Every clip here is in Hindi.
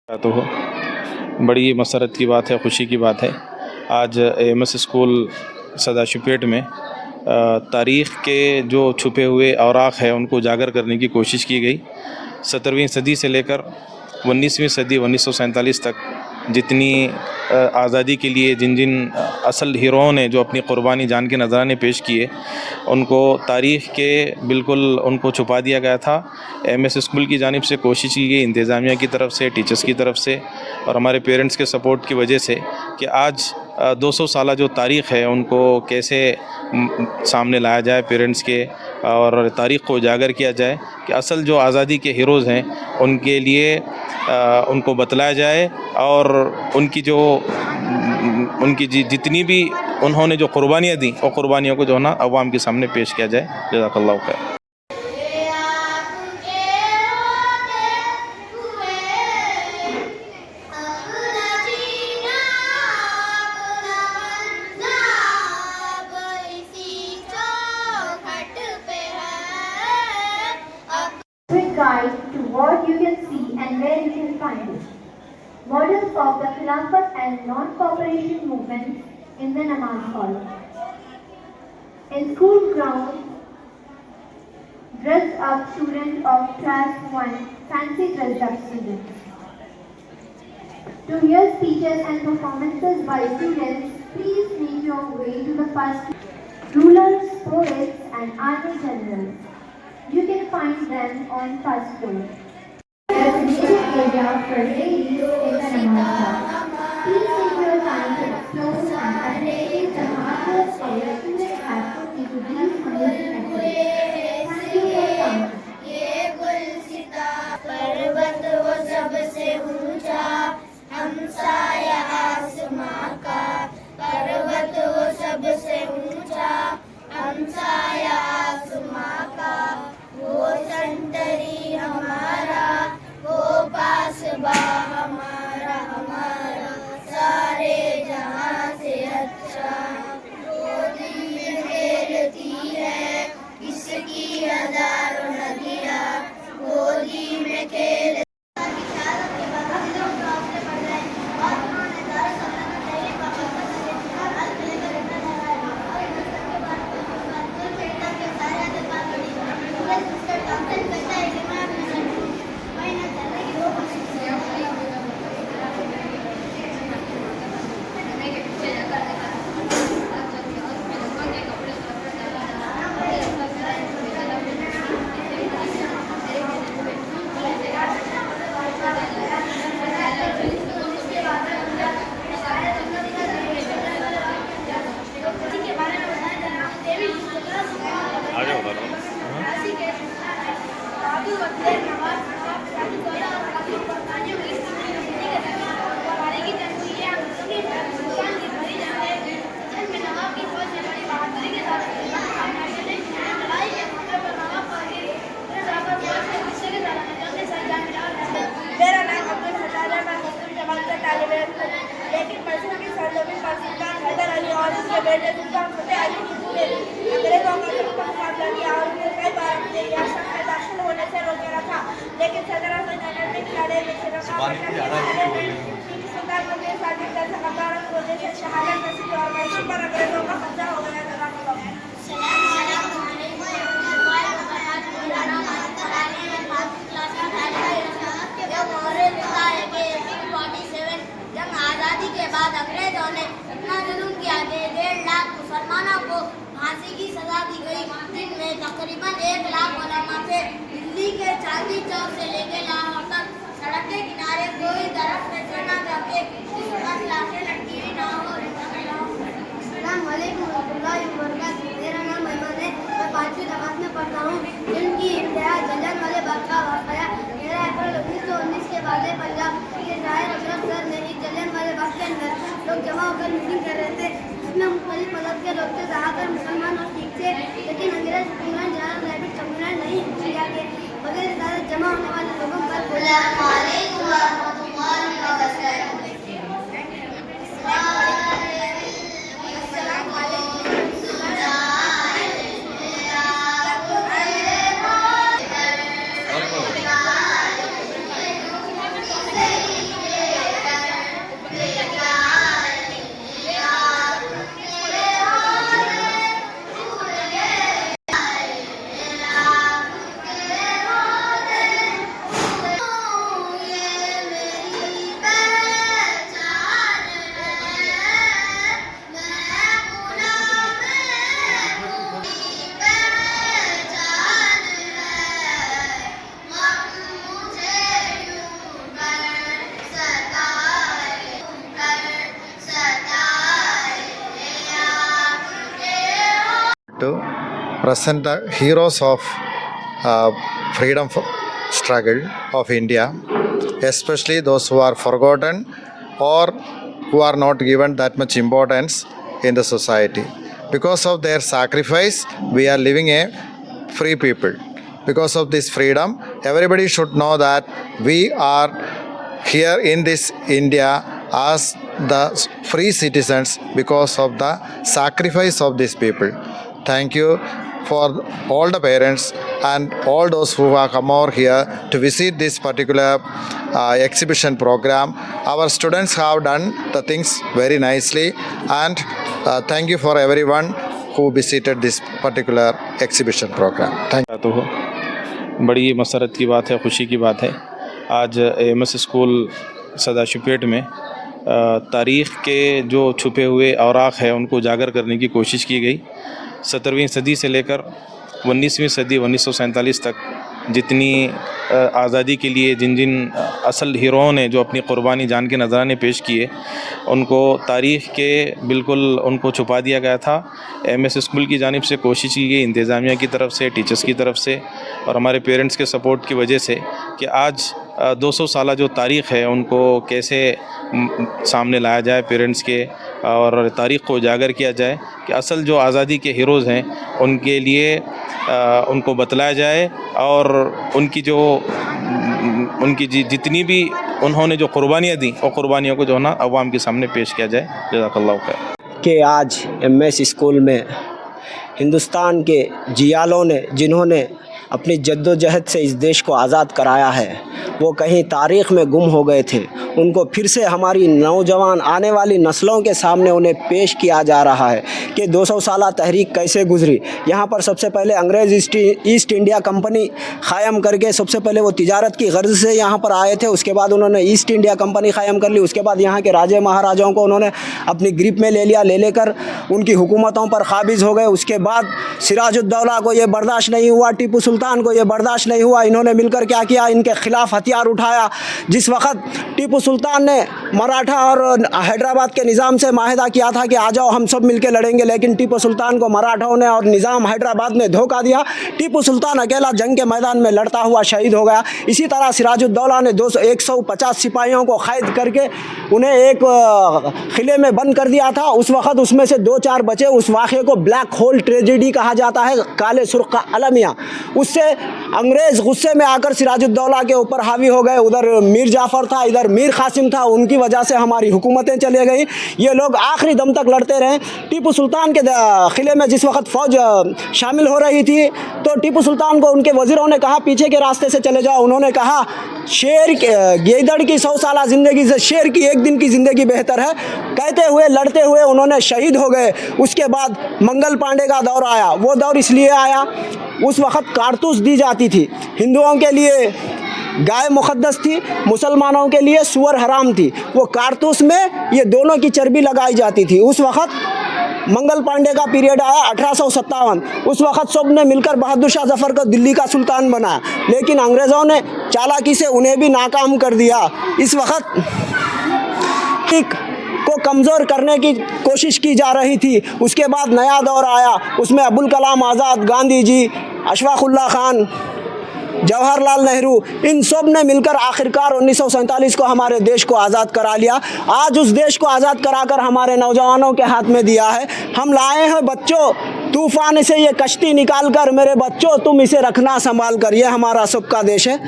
तो बड़ी मसरत की बात है, खुशी की बात है। आज एमएस स्कूल सदाशिवपेट में तारीख़ के जो छुपे हुए औराक है उनको उजागर करने की कोशिश की गई। 17वीं सदी से लेकर 19वीं सदी 1947 तक जितनी आज़ादी के लिए जिन जिन असल हीरों ने जो अपनी क़ुरबानी जान के नज़राने पेश किए, उनको तारीख़ के बिल्कुल उनको छुपा दिया गया था। एमएस स्कूल की जानिब से कोशिश की गई, इंतज़ामिया की तरफ से, टीचर्स की तरफ से और हमारे पेरेंट्स के सपोर्ट की वजह से, कि आज 200 साल जो तारीख़ है उनको कैसे सामने लाया जाए पेरेंट्स के, और तारीख़ को उजागर किया जाए कि असल जो आज़ादी के हीरोज़ हैं उनके लिए उनको बतलाया जाए और उनकी जितनी भी उन्होंने जो क़ुरबानियाँ दी वो क़ुरबानियों को जो है ना अवाम के सामने पेश किया जाए। जज़ाकल्लाहु खैर। Guide to what you can see and where you can find it. Models of the Khilafat and non-cooperation movements in the Namaz Hall. In school ground, dressed up students of class 1, fancy dressed up students. To hear speeches and performances by students, please make your way to the first rulers, poets and army generals. You can find them on first floor. Designated area for ladies in the Namaz Hall. Please take your time to explore and appreciate the hard work our students have put into these amazing activities. Thank you for coming. ये गुलसिता पर्वत वो सबसे ऊंचा, हमसाया आसमां का। पर्वत वो सबसे ऊंचा, हमसाया आसमां का। वो संतरी हमारा, वो पासबा हमारा, हमारा सारे जहां से अच्छा। गोदी में खेलती है किसकी हजारों नदियाँ, गोदी में खेल लेकिन परसों के सरजमीन पर सुल्तान हैदर अली और उसके बेटे सुल्तान फतेह अली ने अंग्रेजों का मुकाबला किया और उन्हें कई बार अपने रियासत में दाखिल होने से रोके रखा। लेकिन 1799 में लड़ाई में सुल्तान फतेह साजिद का सकारात्मक होने से शहादत नसीब और मैसूर पर अंग्रेजों का कब्जा हो गया। आजादी के बाद अंग्रेजों ने इतना जुल्म किया कि 1.5 लाख मुसलमानों को फांसी की सजा दी गई, जिनमें तकरीबन 1 लाख उलमा थे। दिल्ली के चांदी चौक से लेकर लाहौर तक सड़क के किनारे कोई दरख्त ऐसा न जाके जिस पर लाशें लटकी हुई न हो। अस्सलाम वालेकुम रहमतुल्लाहि व बरकातहू। मेरा नाम अहमद है, मैं 5वीं जमात में पढ़ता हूँ। जिनकी इंतहा जलियांवाला बाग का वाक़या 13 अप्रैल 1919 के बाद पंजाब के शायर अशरफ सर ने एक जलियांवाला बाग के अंदर लोग जमा होकर मीटिंग कर रहे थे, जिसमें मुख्तलिफ मज़हब के लोग थे। ज़्यादातर मुसलमान और सिख थे, लेकिन अंग्रेज हुक्मरान जनाब रैबिट कम्युनल नहीं किया के बगैर इजाज़त जमा होने वाले लोगों पर to present the heroes of freedom struggle of India, especially those who are forgotten or who are not given that much importance in the society. Because of their sacrifice, we are living a free people. Because of this freedom, everybody should know that we are here in this India as the free citizens because of the sacrifice of these people. Thank you for all the parents and all those who have come over here to visit this particular exhibition program. Our students have done the things very nicely, and thank you for everyone who visited this particular exhibition program. Thank you. तो हो बड़ी मसरत की बात है, खुशी की बात है। आज एमएस स्कूल सदाशिवपेट में तारीख़ के जो छुपे हुए औराक है उनको उजागर करने की कोशिश की गई। 17वीं सदी से लेकर 19वीं सदी 1947 तक जितनी आज़ादी के लिए जिन जिन असल हीरोओं ने जो अपनी क़ुरबानी जान के नजराने पेश किए, उनको तारीख़ के बिल्कुल उनको छुपा दिया गया था। एमएस स्कूल की जानिब से कोशिश की गई, इंतज़ामिया की तरफ से, टीचर्स की तरफ से और हमारे पेरेंट्स के सपोर्ट की वजह से, कि आज 200 साल जो तारीख़ है उनको कैसे सामने लाया जाए पेरेंट्स के, और तारीख़ को उजागर किया जाए कि असल जो आज़ादी के हीरोज़ हैं उनके लिए उनको बतलाया जाए और उनकी जितनी भी उन्होंने जो क़ुरबानियाँ दी वो क़ुरबानियों को जो है ना अवाम के सामने पेश किया जाए। जज़ाकल्लाहु खैर। कि आज एमएस स्कूल में हिंदुस्तान के जियालों ने जिन्होंने अपनी जद्दोजहद से इस देश को आज़ाद कराया है, वो कहीं तारीख़ में गुम हो गए थे। उनको फिर से हमारी नौजवान आने वाली नस्लों के सामने उन्हें पेश किया जा रहा है कि 200 साल तहरीक कैसे गुजरी। यहाँ पर सबसे पहले अंग्रेज़ ईस्ट इंडिया कंपनी क़ायम करके सबसे पहले वो तिजारत की गर्ज से यहाँ पर आए थे। उसके बाद उन्होंने ईस्ट इंडिया कंपनी क़ायम कर ली। उसके बाद यहाँ के राजे महाराजाओं को उन्होंने अपनी ग्रिप में ले लिया, ले लेकर उनकी हुकूमतों पर काबिज़ हो गए। उसके बाद सिराजुद्दौला को ये बर्दाश्त नहीं हुआ, टीपू सुल्तान को ये बर्दाश्त नहीं हुआ। इन्होंने मिलकर क्या किया, इनके ख़िलाफ़ हथियार उठाया। जिस वक़्त टीपू सुल्तान ने मराठा और हैदराबाद के निज़ाम से माहिदा किया था कि आ जाओ हम सब मिलकर लड़ेंगे, लेकिन टीपू सुल्तान को मराठाओं ने और निज़ाम हैदराबाद ने धोखा दिया। टीपू सुल्तान अकेला जंग के मैदान में लड़ता हुआ शहीद हो गया। इसी तरह सिराजुद्दौला ने 150 सिपाहियों को क़ैद करके उन्हें एक क़िले में बंद कर दिया था। उस वक़्त उसमें से 2-4 बचे। उस वाक़े को ब्लैक होल ट्रेजेडी कहा जाता है, काले सुर्ख का अलमिया। उससे अंग्रेज़ गुस्से में आकर सिराजुद्दौला के ऊपर हावी हो गए। उधर मीर जाफ़र था, इधर मीर क़ासिम था। उनकी वजह से हमारी हुकूमतें चले गई। ये लोग आखिरी दम तक लड़ते रहे। टीपू सुल्तान के क़िले में जिस वक़्त फ़ौज शामिल हो रही थी तो टीपू सुल्तान को उनके वज़ीरों ने कहा पीछे के रास्ते से चले जाओ। उन्होंने कहा गीदड़ की 100 साल ज़िंदगी से शेर की 1 दिन की ज़िंदगी बेहतर है। कहते हुए लड़ते हुए उन्होंने शहीद हो गए। उसके बाद मंगल पांडे का दौर आया। वो दौर इसलिए आया, उस वक़्त कारतूस दी जाती थी। हिंदुओं के लिए गाय मुक़द्दस थी, मुसलमानों के लिए सूअर हराम थी। वो कारतूस में ये दोनों की चर्बी लगाई जाती थी। उस वक़्त मंगल पांडे का पीरियड आया 1857। उस वक़्त सब ने मिलकर बहादुर शाह जफ़र को दिल्ली का सुल्तान बनाया, लेकिन अंग्रेज़ों ने चालाकी से उन्हें भी नाकाम कर दिया। इस वक़्त को कमज़ोर करने की कोशिश की जा रही थी। उसके बाद नया दौर आया, उसमें अबुल कलाम आज़ाद, गांधी जी, अशफाक़ुल्लाह खान, जवाहरलाल नेहरू, इन सब ने मिलकर आखिरकार 1947 को हमारे देश को आज़ाद करा लिया। आज उस देश को आज़ाद कराकर हमारे नौजवानों के हाथ में दिया है। हम लाए हैं बच्चों तूफ़ान से ये कश्ती निकाल कर, मेरे बच्चों तुम इसे रखना संभाल कर। ये हमारा सबका देश है।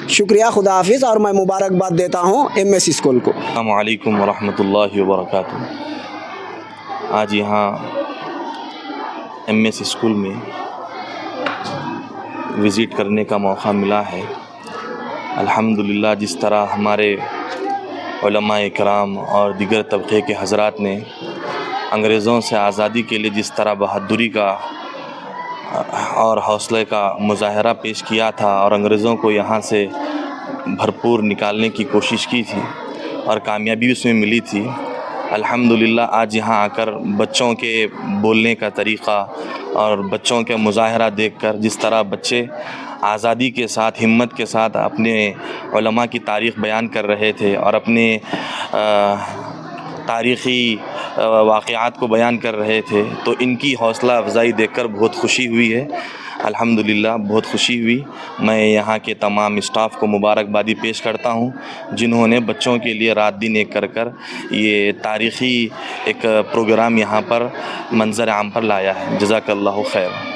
शुक्रिया, खुदा हाफिज़, और मैं मुबारकबाद देता हूँ एमएस स्कूल को। अस्सलामु अलैकुम वरहमतुल्लाहि वबरकातुहू। आज यहाँ एमएस स्कूल में विज़िट करने का मौका मिला है। अल्हम्दुलिल्लाह, जिस तरह हमारे उलमाए किराम और दीगर तबक़े के हज़रात ने अंग्रेज़ों से आज़ादी के लिए जिस तरह बहादुरी का और हौसले का मुज़ाहरा पेश किया था और अंग्रेज़ों को यहाँ से भरपूर निकालने की कोशिश की थी और कामयाबी उसमें मिली थी। अल्हम्दुलिल्लाह, आज यहाँ आकर बच्चों के बोलने का तरीक़ा और बच्चों के मुज़ाहरा देखकर जिस तरह बच्चे आज़ादी के साथ, हिम्मत के साथ अपने उलमा की तारीख़ बयान कर रहे थे और अपने तारीख़ी वाक़यात को बयान कर रहे थे, तो इनकी हौसला अफजाई देखकर बहुत खुशी हुई है। अल्हम्दुलिल्लाह बहुत खुशी हुई। मैं यहाँ के तमाम स्टाफ को मुबारकबादी पेश करता हूँ जिन्होंने बच्चों के लिए रात दिन एक कर ये तारीख़ी एक प्रोग्राम यहाँ पर मंज़र आम पर लाया है। जज़ाकल्लाहु खैर।